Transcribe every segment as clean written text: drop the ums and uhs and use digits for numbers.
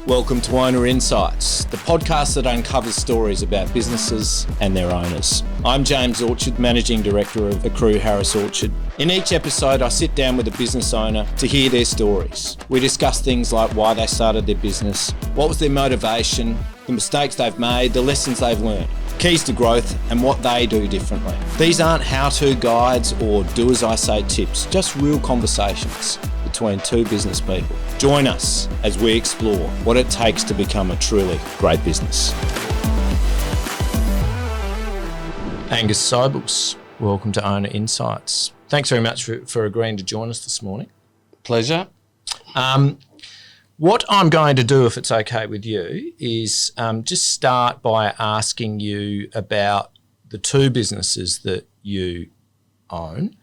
Welcome to Owner Insights, the podcast that uncovers stories about businesses and their owners. I'm James Orchard, Managing Director of the Crew Harris Orchard. In each episode, I sit down with a business owner to hear their stories. We discuss things like why they started their business, what was their motivation, the mistakes they've made, the lessons they've learned, keys to growth, and what they do differently. These aren't how-to guides or do-as-I-say tips, just real conversations between two business people. Join us as we explore what it takes to become a truly great business. Angus Sobels, welcome to Owner Insights. Thanks very much for agreeing to join us this morning. Pleasure. What I'm going to do, if it's okay with you, is just start by asking you about the two businesses that you own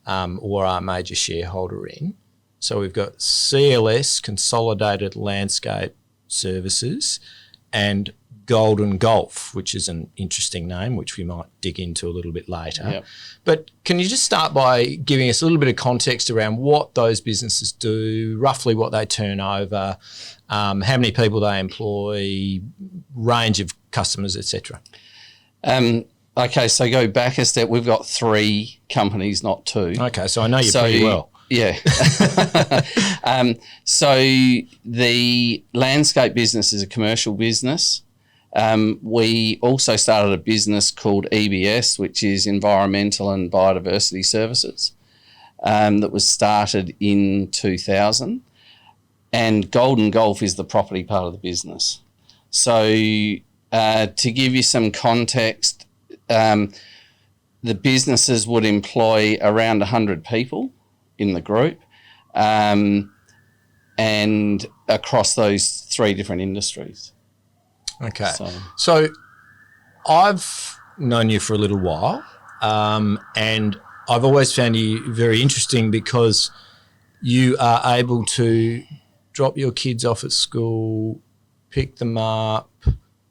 or are a major shareholder in. So we've got CLS, Consolidated Landscape Services, and Golden Golf, which is an interesting name, which we might dig into a little bit later. Yep. But can you just start by giving us a little bit of context around what those businesses do, roughly what they turn over, how many people they employ, range of customers, etc.? Okay, so go back a step. We've got three companies, not two. Okay, so I know you pretty well. Yeah. So the landscape business is a commercial business. We also started a business called EBS, which is Environmental and Biodiversity Services, that was started in 2000. And Golden Golf is the property part of the business. So to give you some context, the businesses would employ around 100 people in the group, and across those three different industries. Okay. So I've known you for a little while, and I've always found you very interesting because you are able to drop your kids off at school, pick them up,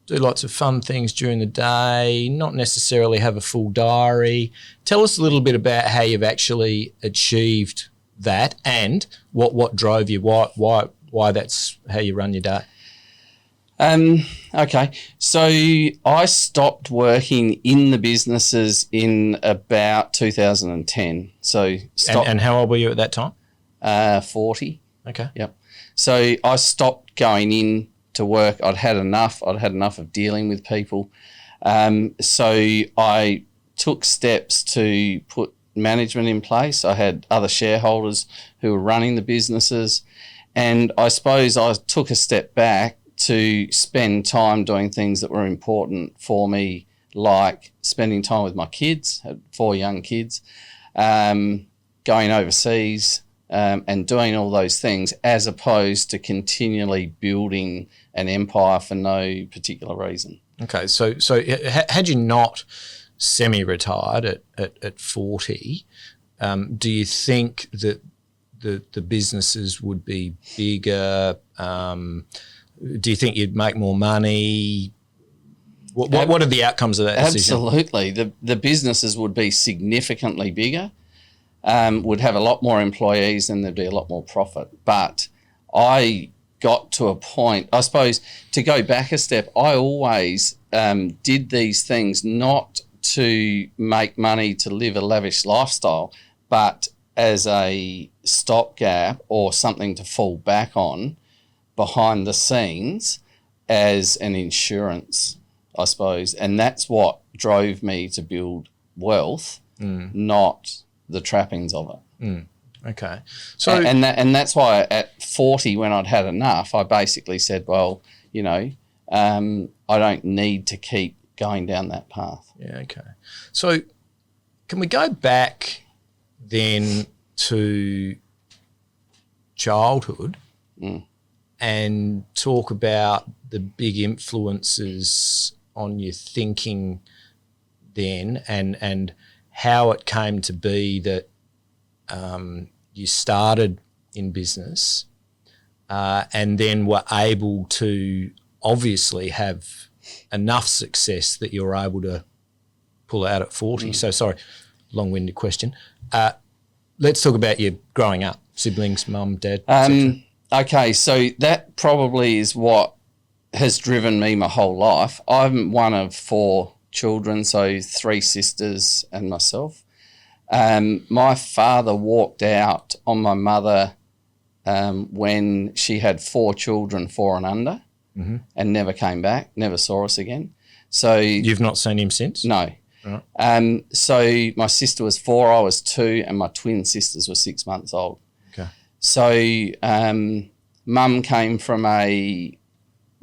do lots of fun things during the day, not necessarily have a full diary. Tell us a little bit about how you've actually achieved that and what drove you, why that's how you run your day. Okay, so I stopped working in the businesses in about 2010. So and how old were you at that time? 40. Okay. Yep. So I stopped going in to work. I'd had enough of dealing with people. So I took steps to put management in place. I had other shareholders who were running the businesses, and I suppose I took a step back to spend time doing things that were important for me, like spending time with my kids. I had 4 young kids, going overseas, and doing all those things, as opposed to continually building an empire for no particular reason. Okay, so had you not semi-retired at 40, do you think that the businesses would be bigger? Do you think you'd make more money? What are the outcomes of that decision? Absolutely. The businesses would be significantly bigger, would have a lot more employees, and there'd be a lot more profit. But I got to a point, I suppose, to go back a step, I always did these things not to make money to live a lavish lifestyle, but as a stopgap or something to fall back on behind the scenes as an insurance, I suppose. And that's what drove me to build wealth, not the trappings of it. Okay. So and that's why at 40, when I'd had enough, I basically said, well, I don't need to keep going down that path. Yeah, okay. So can we go back then to childhood and talk about the big influences on your thinking then and how it came to be that you started in business and then were able to obviously have enough success that you're able to pull out at 40. So sorry, long-winded question. Let's talk about your growing up, siblings, mum, dad, etc. Okay, so that probably is what has driven me my whole life. I'm one of 4 children, so 3 sisters and myself. My father walked out on my mother when she had 4 children, 4 and under, and never came back, never saw us again. So You've not seen him since? No. Right. So my sister was 4, I was 2, and my twin sisters were 6 months old. Okay. So Mum came from a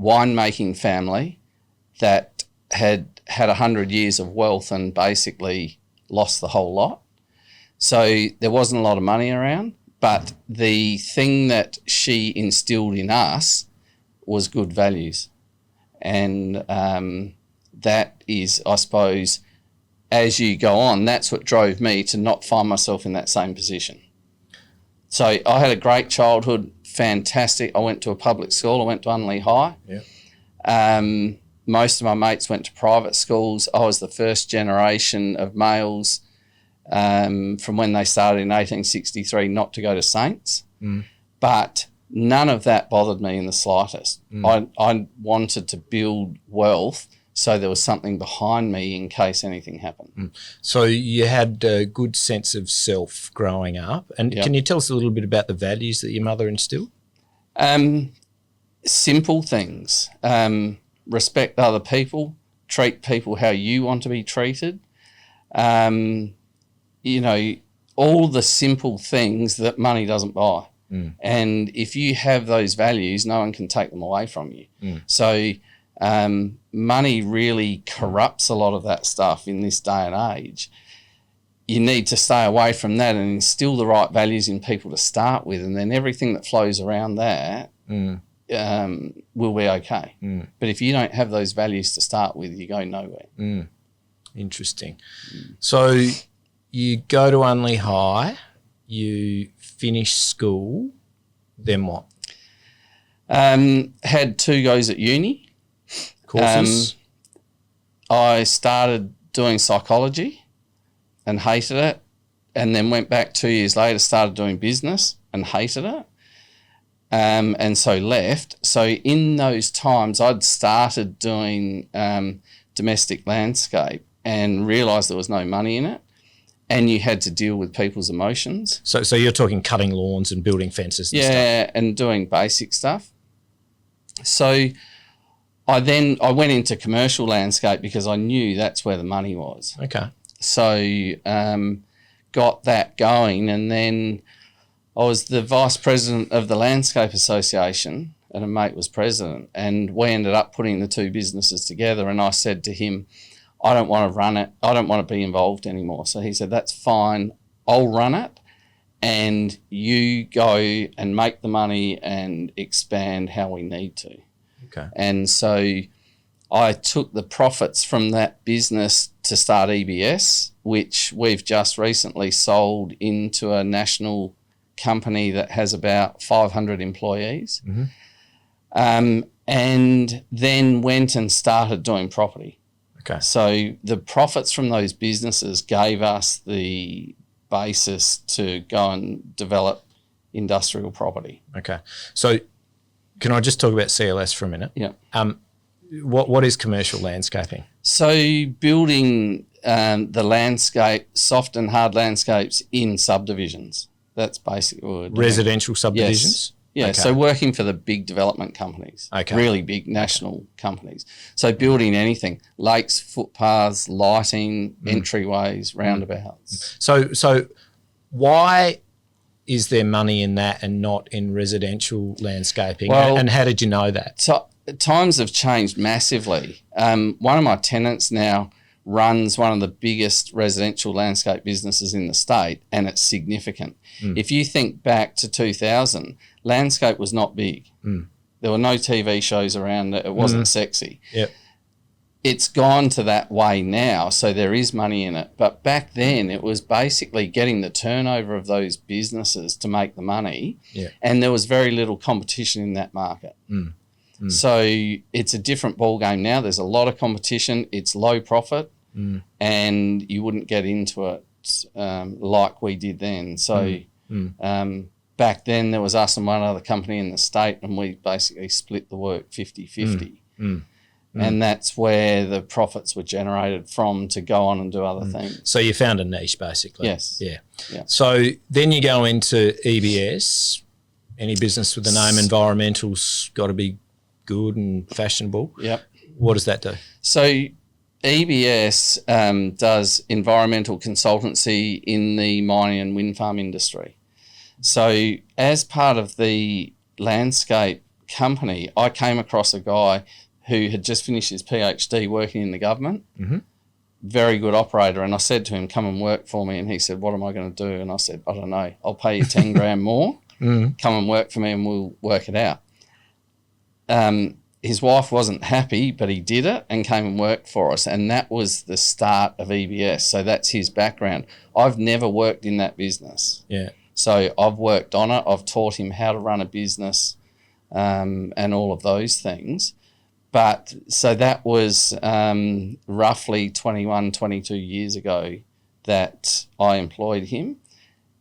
winemaking family that had 100 years of wealth and basically lost the whole lot. So there wasn't a lot of money around, but the thing that she instilled in us was good values. And that is, I suppose, as you go on, that's what drove me to not find myself in that same position. So I had a great childhood, fantastic. I went to a public school. I went to Unley High. Yeah. Most of my mates went to private schools. I was the first generation of males from when they started in 1863 not to go to Saints. But none of that bothered me in the slightest. I wanted to build wealth so there was something behind me in case anything happened. So you had a good sense of self growing up. And Can you tell us a little bit about the values that your mother instilled? Simple things. Respect other people, treat people how you want to be treated. You know, all the simple things that money doesn't buy. And if you have those values, no one can take them away from you. So money really corrupts a lot of that stuff in this day and age. You need to stay away from that and instill the right values in people to start with, and then everything that flows around that will be okay. But if you don't have those values to start with, you go nowhere. Interesting. So you go to Unley High, you finish school, then what? Had 2 goes at uni. Courses? I started doing psychology and hated it, and then went back 2 years later, started doing business and hated it, and so left. So in those times, I'd started doing domestic landscape and realised there was no money in it, and you had to deal with people's emotions. So you're talking cutting lawns and building fences and stuff? Yeah, and doing basic stuff. So I went into commercial landscape because I knew that's where the money was. Okay. So got that going, and then I was the vice president of the Landscape Association, and a mate was president, and we ended up putting the 2 businesses together, and I said to him, I don't want to run it. I don't want to be involved anymore. So he said, that's fine. I'll run it, and you go and make the money and expand how we need to. Okay. And so I took the profits from that business to start EBS, which we've just recently sold into a national company that has about 500 employees. And then went and started doing property. Okay. So the profits from those businesses gave us the basis to go and develop industrial property. Okay. So can I just talk about CLS for a minute? Yeah. What is commercial landscaping? So building the landscape, soft and hard landscapes in subdivisions. That's basically what we're doing. Residential subdivisions? Yes. Yeah, Okay. So working for the big development companies, Okay. really big national companies. So building anything, lakes, footpaths, lighting, entryways, roundabouts. So why is there money in that and not in residential landscaping? Well, and how did you know that? So times have changed massively. One of my tenants now runs one of the biggest residential landscape businesses in the state, and it's significant. If you think back to 2000, landscape was not big. There were no TV shows around it. It wasn't sexy. Yep. It's gone to that way now, so there is money in it. But back then, it was basically getting the turnover of those businesses to make the money, and there was very little competition in that market. So it's a different ball game now. There's a lot of competition. It's low profit, and you wouldn't get into it like we did then. So back then there was us and one other company in the state, and we basically split the work 50-50. And that's where the profits were generated from to go on and do other things. So you found a niche, basically. Yes. Yeah. Yeah. So then you go into EBS. Any business with the name environmental's got to be good and fashionable. Yep. What does that do? So EBS does environmental consultancy in the mining and wind farm industry. So as part of the landscape company, I came across a guy who had just finished his PhD working in the government, very good operator. And I said to him, come and work for me. And he said, what am I going to do? And I said, I don't know. I'll pay you 10 grand more. Come and work for me and we'll work it out. His wife wasn't happy, but he did it and came and worked for us. And that was the start of EBS. So that's his background. I've never worked in that business. Yeah. So I've worked on it. I've taught him how to run a business and all of those things. But so that was roughly 21, 22 years ago that I employed him.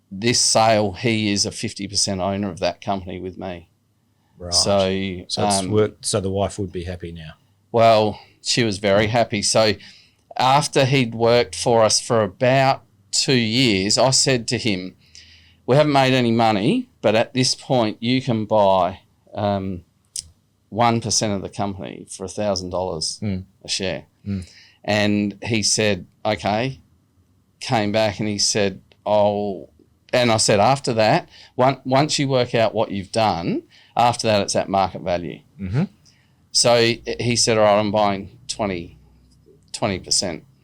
This sale, he is a 50% owner of that company with me. Right. So it's worked. So the wife would be happy now. Well, she was very happy. So after he'd worked for us for about 2 years, I said to him, we haven't made any money, but at this point you can buy 1% of the company for $1,000 a share. And he said, okay, came back and he said, and I said, after that, once you work out what you've done, after that it's at market value. So he said, all right, I'm buying 20%. I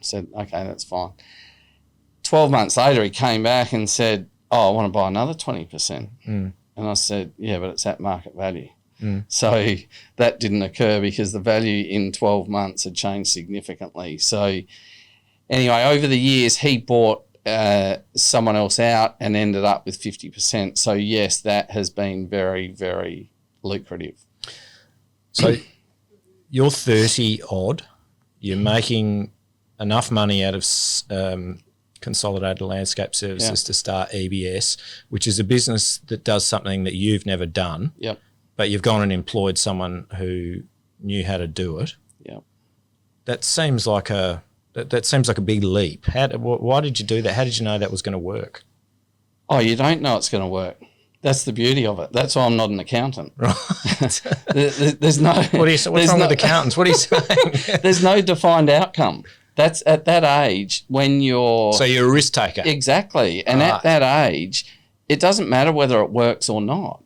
said, okay, that's fine. 12 months later, he came back and said, I want to buy another 20%. And I said, yeah, but it's at market value. So that didn't occur because the value in 12 months had changed significantly. So anyway, over the years, he bought someone else out and ended up with 50%. So yes, that has been very, very lucrative. So you're 30 odd, you're making enough money out of Consolidated Landscape Services to start EBS, which is a business that does something that you've never done. Yep. But you've gone and employed someone who knew how to do it. Yep. That seems like a big leap. Why did you do that? How did you know that was going to work? Oh, you don't know it's going to work. That's the beauty of it. That's why I'm not an accountant. Right. There's no. What's wrong with accountants? What are you saying? There's no defined outcome. That's at that age when you're. So you're a risk taker. Exactly, and at that age, it doesn't matter whether it works or not.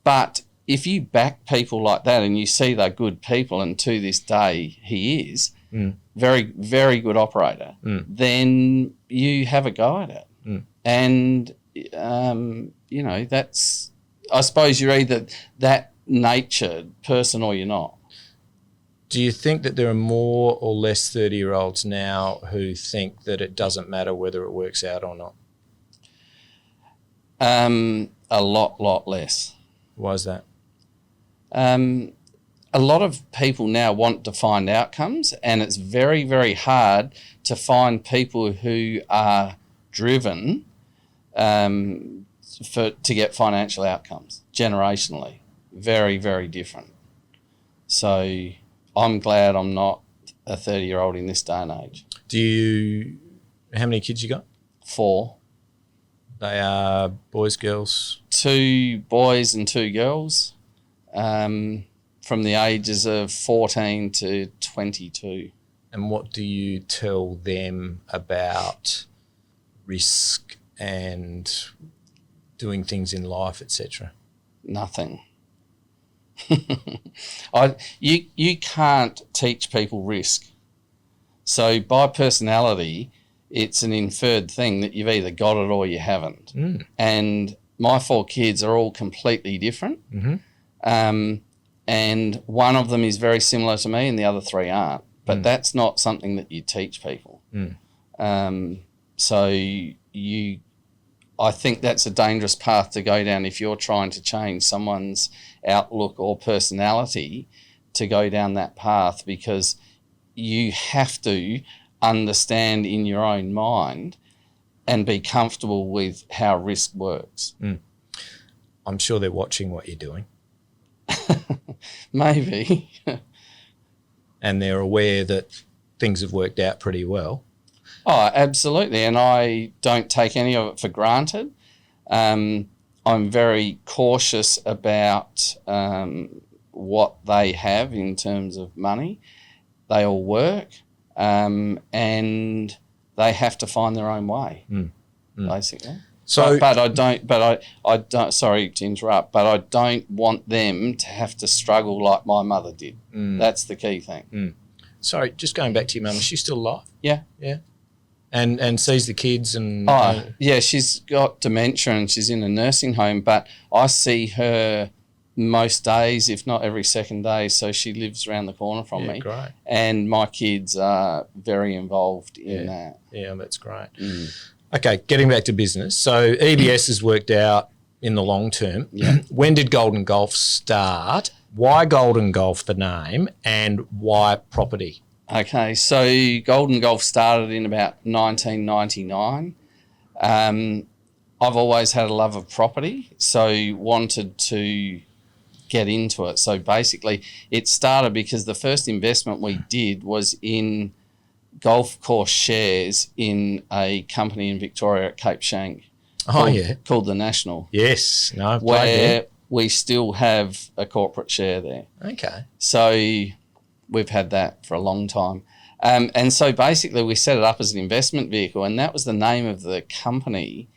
But if you back people like that and you see they're good people, and to this day he is very, very good operator, then you have a go at it. And that's, I suppose you're either that natured person or you're not. Do you think that there are more or less 30-year-olds now who think that it doesn't matter whether it works out or not? A lot less. Why is that? A lot of people now want defined outcomes, and it's very, very hard to find people who are driven to get financial outcomes generationally. Very, very different. So I'm glad I'm not a 30-year-old in this day and age. How many kids you got? 4. They are boys, girls? 2 boys and 2 girls. From the ages of 14 to 22. And what do you tell them about risk and doing things in life, etc.? Nothing. You can't teach people risk. So by personality, it's an inferred thing that you've either got it or you haven't. And my 4 kids are all completely different. And one of them is very similar to me and the other 3 aren't. But that's not something that you teach people. I think that's a dangerous path to go down if you're trying to change someone's outlook or personality, to go down that path, because you have to understand in your own mind and be comfortable with how risk works. I'm sure they're watching what you're doing. Maybe. And they're aware that things have worked out pretty well. Oh, absolutely. And I don't take any of it for granted. I'm very cautious about what they have in terms of money. They all work, and they have to find their own way, basically. So, but I don't. Sorry to interrupt, but I don't want them to have to struggle like my mother did. That's the key thing. Sorry, just going back to your mum, is she still alive? Yeah. Yeah. And sees the kids and... yeah, she's got dementia and she's in a nursing home, but I see her most days, if not every second day, so she lives around the corner from me. Great. And my kids are very involved in that. Yeah, that's great. Okay, getting back to business. So EBS has worked out in the long term. Yeah. When did Golden Golf start? Why Golden Golf, the name, and why property? Okay, so Golden Golf started in about 1999. I've always had a love of property, so wanted to get into it. So basically, it started because the first investment we did was in golf course shares in a company in Victoria at Cape Schanck. Called the National. Yes, no, I've played where there. we still have a corporate share there. Okay. So we've had that for a long time. And so basically we set it up as an investment vehicle, and that was the name of the company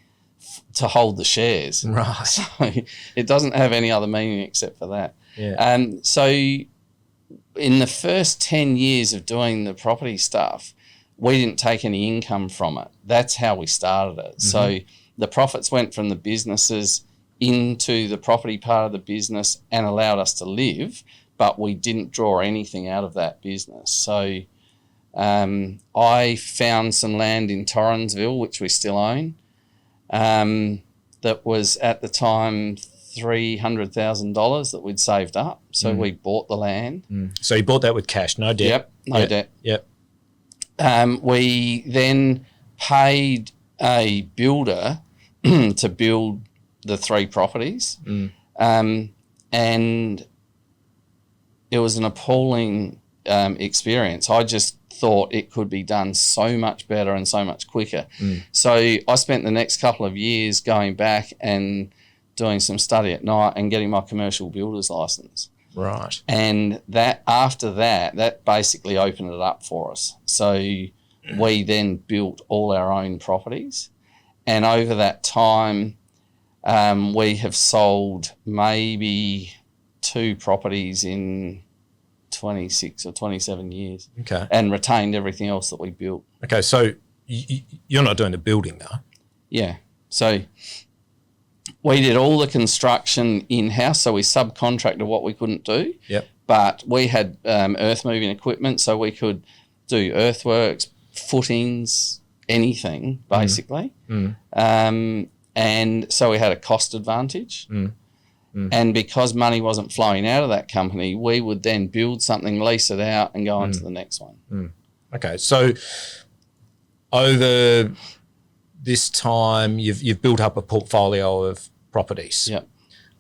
to hold the shares. Right. So it doesn't have any other meaning except for that. Yeah. So in the first 10 years of doing the property stuff, we didn't take any income from it. That's how we started it. So the profits went from the businesses into the property part of the business and allowed us to live, but we didn't draw anything out of that business. So I found some land in Torrensville, which we still own, that was at the time $300,000 that we'd saved up. So we bought the land. So you bought that with cash, no debt? Yep, no debt. Yep. We then paid a builder to build the 3 properties. And it was an appalling experience. I just thought it could be done so much better and so much quicker. So I spent the next couple of years going back and doing some study at night and getting my commercial builder's license. Right. And that after that basically opened it up for us. So we then built all our own properties. And over that time, we have sold maybe 2 properties in 26 or 27 years. Okay. And retained everything else that we built. Okay, so you're not doing the building though? Yeah. So we did all the construction in-house, so we subcontracted what we couldn't do. Yep. But we had earth moving equipment, so we could do earthworks, footings, anything, basically. And so we had a cost advantage. And because money wasn't flowing out of that company, we would then build something, lease it out, and go on to the next one. Okay, so over this time, you've built up a portfolio of properties. Yep.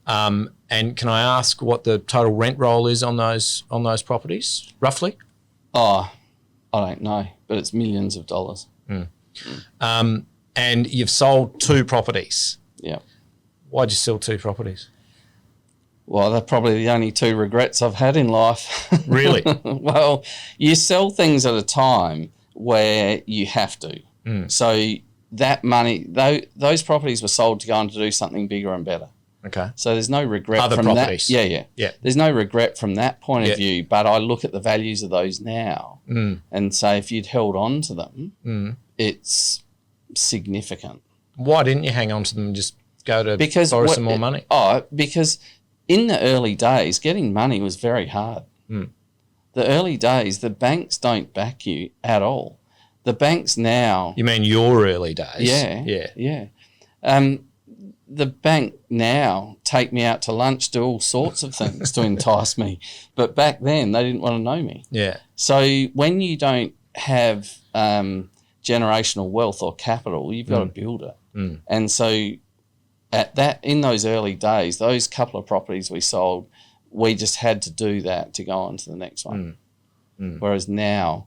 And can I ask what the total rent roll is on those properties, roughly? Oh, I don't know, but it's millions of dollars. And you've sold 2 properties. Yeah. Why'd you sell 2 properties? Well, they're probably the only 2 regrets I've had in life. Really? Well, you sell things at a time where you have to. So that money, those properties were sold to go on to do something bigger and better. Okay. So there's no regret Other from properties. that. Yeah. There's no regret from that point of view, but I look at the values of those now and say if you'd held on to them, it's significant. Why didn't you hang on to them and just go to borrow some more money? Because in the early days, getting money was very hard. The early days, the banks don't back you at all. The banks now... You mean your early days? Yeah. The bank now take me out to lunch, do all sorts of things to entice me. But back then, they didn't want to know me. Yeah. So when you don't have generational wealth or capital, you've got to build it. And so in those early days, those couple of properties we sold, we just had to do that to go on to the next one. Whereas now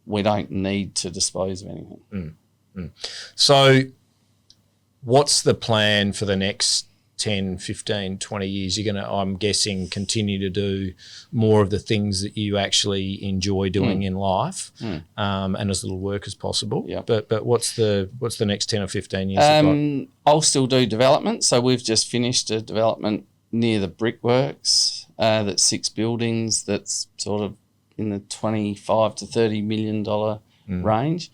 we don't need to dispose of anything. So what's the plan for the next 10, 15, 20 years? You're going to, I'm guessing, continue to do more of the things that you actually enjoy doing in life, and as little work as possible. Yep. But what's the next 10 or 15 years look like? I'll still do development. So we've just finished a development near the Brickworks that's 6 buildings that's sort of in the $25 to $30 million range.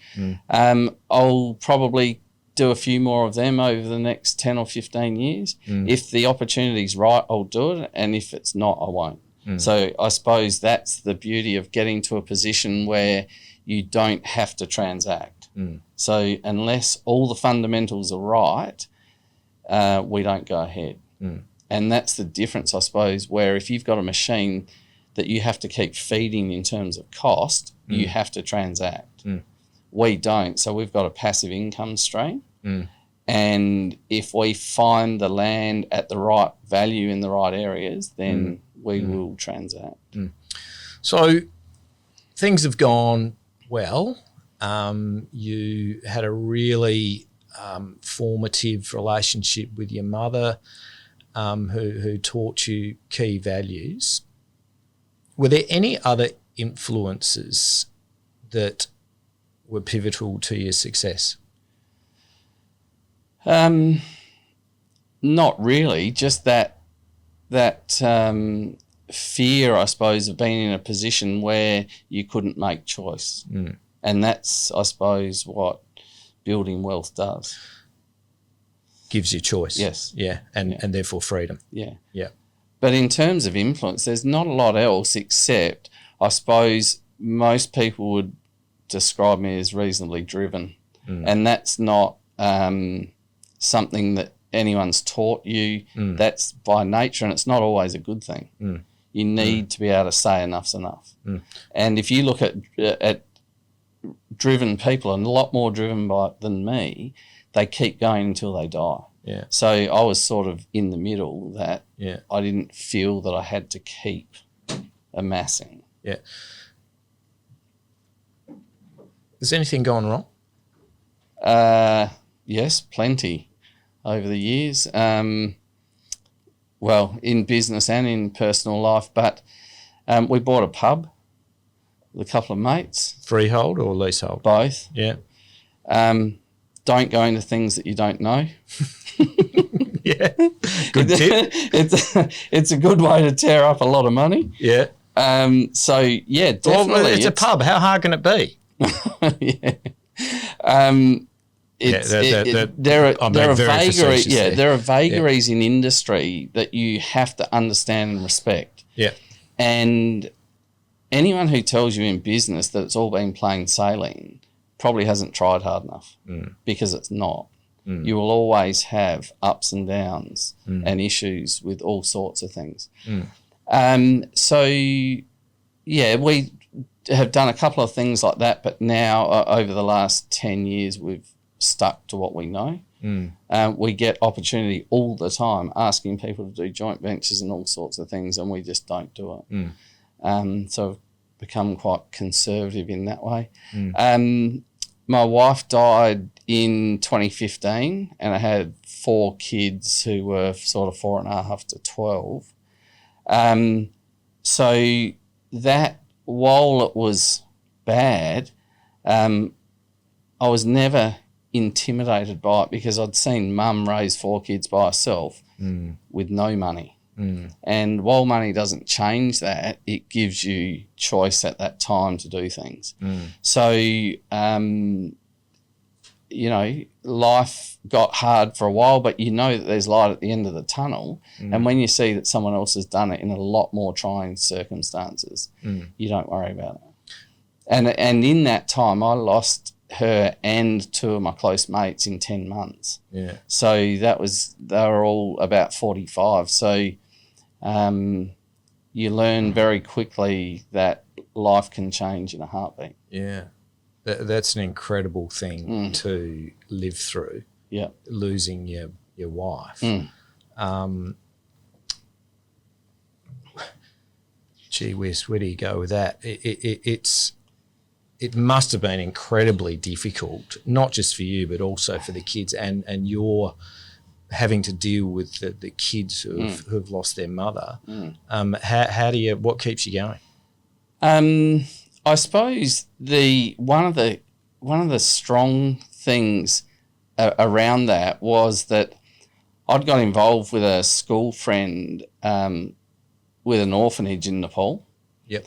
I'll probably do a few more of them over the next 10 or 15 years. If the opportunity's right, I'll do it, and if it's not, I won't. So I suppose that's the beauty of getting to a position where you don't have to transact. So unless all the fundamentals are right, we don't go ahead. And that's the difference, I suppose, where if you've got a machine that you have to keep feeding in terms of cost, you have to transact. We don't, so we've got a passive income stream. And if we find the land at the right value in the right areas, then we will transact. So things have gone well. You had a really formative relationship with your mother, who taught you key values. Were there any other influences that were pivotal to your success? Not really, just that fear, I suppose, of being in a position where you couldn't make choice. And that's, I suppose, what building wealth does. Gives you choice. Yes. Yeah, and therefore freedom. Yeah. Yeah. But in terms of influence, there's not a lot else except, I suppose, most people would describe me as reasonably driven. And that's not something that anyone's taught you. That's by nature, and it's not always a good thing. You need to be able to say enough's enough. And if you look at driven people, and a lot more driven than me, they keep going until they die. Yeah. So I was sort of in the middle that I didn't feel that I had to keep amassing. Yeah. Has anything gone wrong? Yes, plenty over the years. Well, in business and in personal life, but we bought a pub with a couple of mates. Freehold or leasehold? Both. Yeah. Don't go into things that you don't know. Yeah. Good tip. It's a good way to tear up a lot of money. Yeah. So, yeah, definitely. Well, it's a pub. How hard can it be? Yeah. There are vagaries in industry that you have to understand and respect. Yeah. And anyone who tells you in business that it's all been plain sailing probably hasn't tried hard enough, because it's not. You will always have ups and downs and issues with all sorts of things. So, yeah, we have done a couple of things like that, but now over the last 10 years we've stuck to what we know. We get opportunity all the time asking people to do joint ventures and all sorts of things, and we just don't do it. So I've become quite conservative in that way. My wife died in 2015, and I had 4 kids who were sort of 4.5 to 12. So that, while it was bad, I was never intimidated by it, because I'd seen mum raise 4 kids by herself with no money. And while money doesn't change that, it gives you choice at that time to do things. So, you know, life got hard for a while, but you know that there's light at the end of the tunnel. And when you see that someone else has done it in a lot more trying circumstances, you don't worry about it. And in that time, I lost her and 2 of my close mates in 10 months. Yeah. So they were all about 45. So you learn very quickly that life can change in a heartbeat. Yeah. That's an incredible thing to live through. Yeah. Losing your your wife. Gee whiz, where do you go with that? It must have been incredibly difficult, not just for you, but also for the kids, and you're having to deal with the kids who've lost their mother. How do you? What keeps you going? I suppose one of the strong things around that was that I'd got involved with a school friend with an orphanage in Nepal. Yep.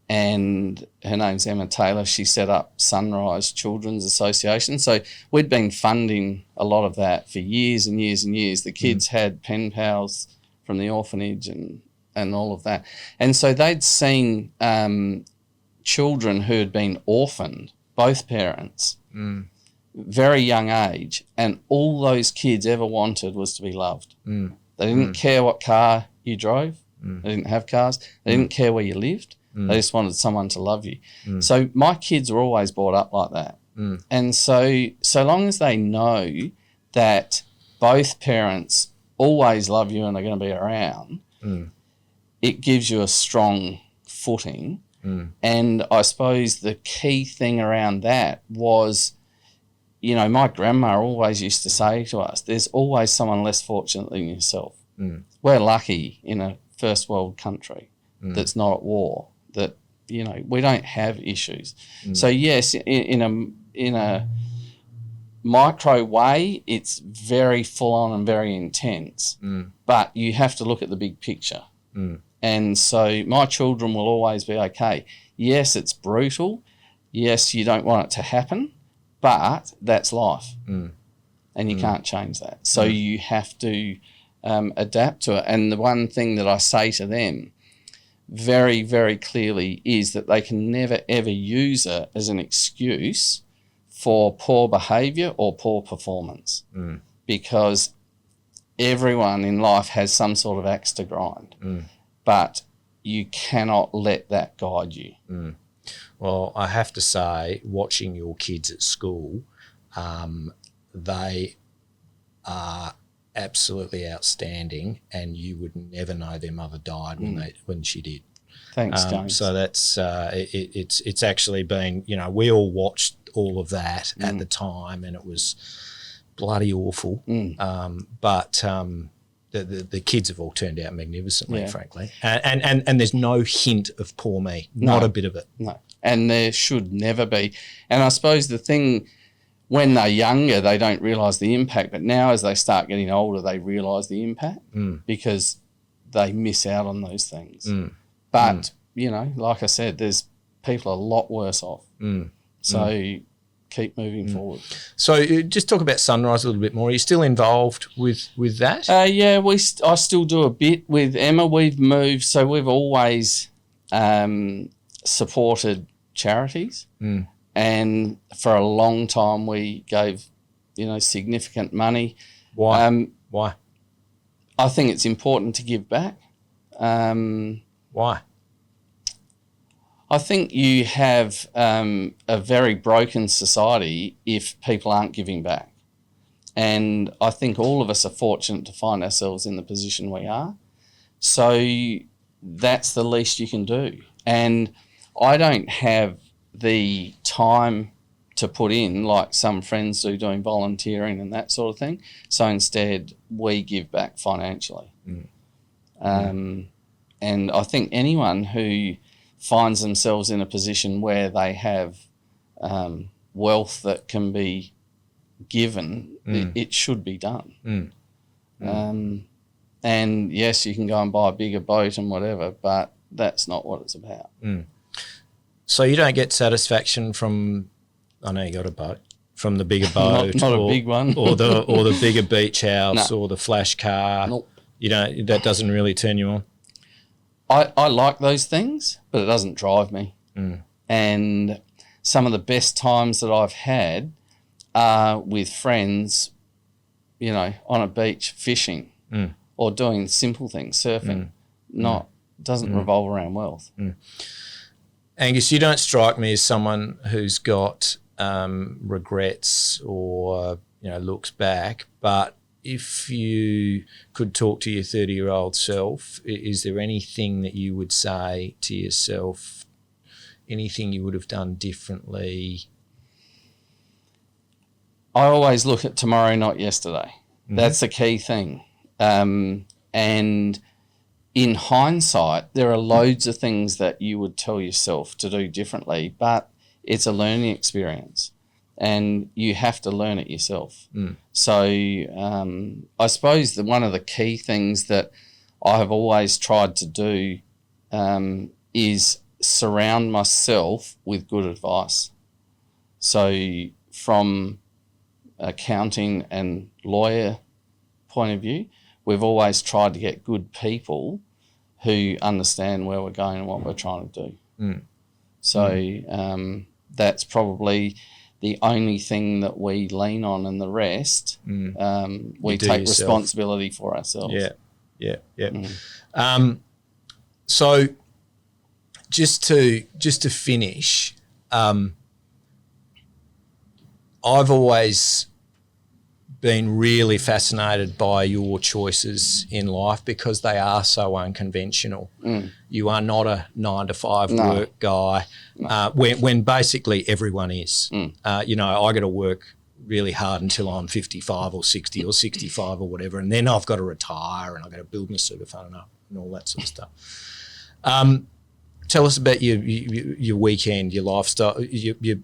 And her name's Emma Taylor. She set up Sunrise Children's Association. So we'd been funding a lot of that for years and years and years. The kids had pen pals from the orphanage and all of that. And so they'd seen children who had been orphaned, both parents, very young age, and all those kids ever wanted was to be loved. They didn't care what car you drove. They didn't have cars. They didn't care where you lived. They just wanted someone to love you. So my kids were always brought up like that. And so long as they know that both parents always love you and are going to be around, it gives you a strong footing. And I suppose the key thing around that was, my grandma always used to say to us, there's always someone less fortunate than yourself. We're lucky in a first world country that's not at war, that, we don't have issues. So yes, in a micro way, it's very full on and very intense, but you have to look at the big picture. And so my children will always be okay. Yes, it's brutal. Yes, you don't want it to happen, but that's life. And you can't change that. So you have to adapt to it. And the one thing that I say to them very, very clearly is that they can never, ever use it as an excuse for poor behaviour or poor performance, because everyone in life has some sort of axe to grind, but you cannot let that guide you. Well, I have to say, watching your kids at school, they are absolutely outstanding, and you would never know their mother died when she did. Thanks, James. So that's it's actually been, we all watched all of that at the time, and it was bloody awful. But the kids have all turned out magnificently, frankly, and there's no hint of poor me, not a bit of it. No, and there should never be. And I suppose the thing, when they're younger, they don't realise the impact, but now as they start getting older, they realise the impact because they miss out on those things. But, like I said, there's people a lot worse off. So keep moving forward. So just talk about Sunrise a little bit more. Are you still involved with that? Yeah, I still do a bit with Emma. We've moved, so we've always supported charities. And for a long time, we gave, significant money. Why? Why? I think it's important to give back. Why? I think you have a very broken society if people aren't giving back. And I think all of us are fortunate to find ourselves in the position we are. So that's the least you can do. And I don't have the time to put in like some friends do, doing volunteering and that sort of thing. So instead, we give back financially. And I think anyone who finds themselves in a position where they have wealth that can be given, it should be done. And yes, you can go and buy a bigger boat and whatever, but that's not what it's about. So you don't get satisfaction from, I know you got a boat, from the bigger boat, not a big one, or the bigger beach house, or the flash car. Nope. You don't. That doesn't really turn you on. I like those things, but it doesn't drive me. And some of the best times that I've had are with friends, on a beach fishing or doing simple things, surfing. Doesn't revolve around wealth. Angus, you don't strike me as someone who's got regrets or looks back, but if you could talk to your 30-year-old self, is there anything that you would say to yourself, anything you would have done differently? I always look at tomorrow, not yesterday. Mm-hmm. That's the key thing. And in hindsight, there are loads of things that you would tell yourself to do differently, but it's a learning experience and you have to learn it yourself. So I suppose that one of the key things that I have always tried to do is surround myself with good advice. So from accounting and lawyer point of view, we've always tried to get good people who understand where we're going and what we're trying to do. So that's probably the only thing that we lean on, and the rest we take responsibility for ourselves. So just to finish, I've always been really fascinated by your choices in life because they are so unconventional. You are not a 9-to-5 work guy, when basically everyone is. I got to work really hard until I'm 55 or 60 or 65 or whatever, and then I've got to retire and I've got to build my super fund and all that sort of stuff. Tell us about your weekend, your lifestyle.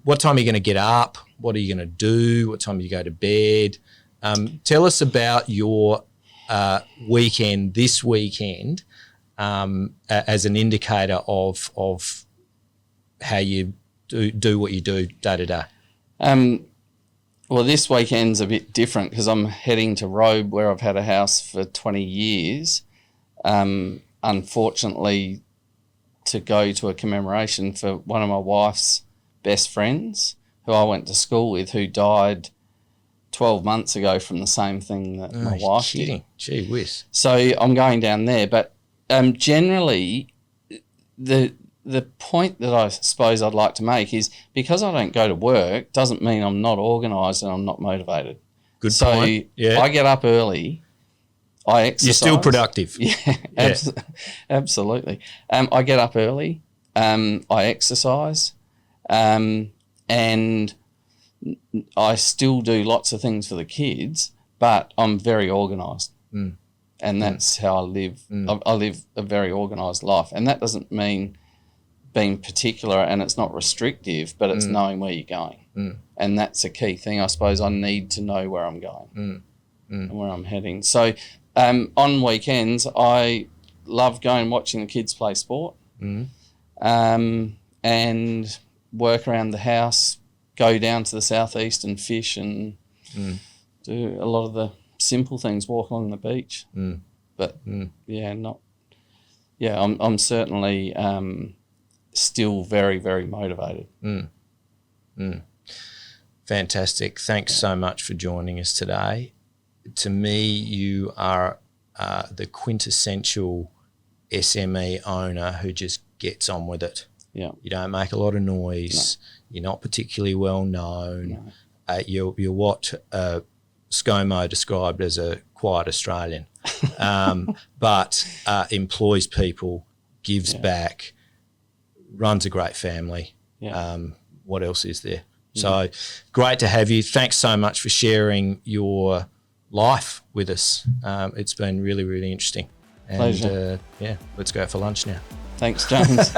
What time are you going to get up? What are you going to do? What time do you go to bed? Tell us about your weekend this weekend as an indicator of how you do what you do day to day. Well, this weekend's a bit different because I'm heading to Robe, where I've had a house for 20 years. Unfortunately, to go to a commemoration for one of my wife's best friends, who I went to school with, who died 12 months ago from the same thing that my wife did. Gee whiz. So I'm going down there. But generally, the point that I suppose I'd like to make is because I don't go to work doesn't mean I'm not organised and I'm not motivated. Good point. Yeah. I get up early. I exercise. You're still productive. Yeah. Absolutely. I get up early. I exercise. And I still do lots of things for the kids, but I'm very organised. And that's how I live. I live a very organised life. And that doesn't mean being particular, and it's not restrictive, but it's knowing where you're going. And that's a key thing. I suppose I need to know where I'm going and where I'm heading. So on weekends, I love going and watching the kids play sport and work around the house, go down to the southeast and fish and do a lot of the simple things, walk along the beach. But I'm certainly still very, very motivated. Fantastic. Thanks so much for joining us today. To me, you are the quintessential SME owner who just gets on with it. Yeah. You don't make a lot of noise. No. You're not particularly well known. No. You're what ScoMo described as a quiet Australian, but employs people, gives back, runs a great family. Yeah. What else is there? So great to have you. Thanks so much for sharing your life with us. It's been really, really interesting. Pleasure. And let's go out for lunch now. Thanks, James.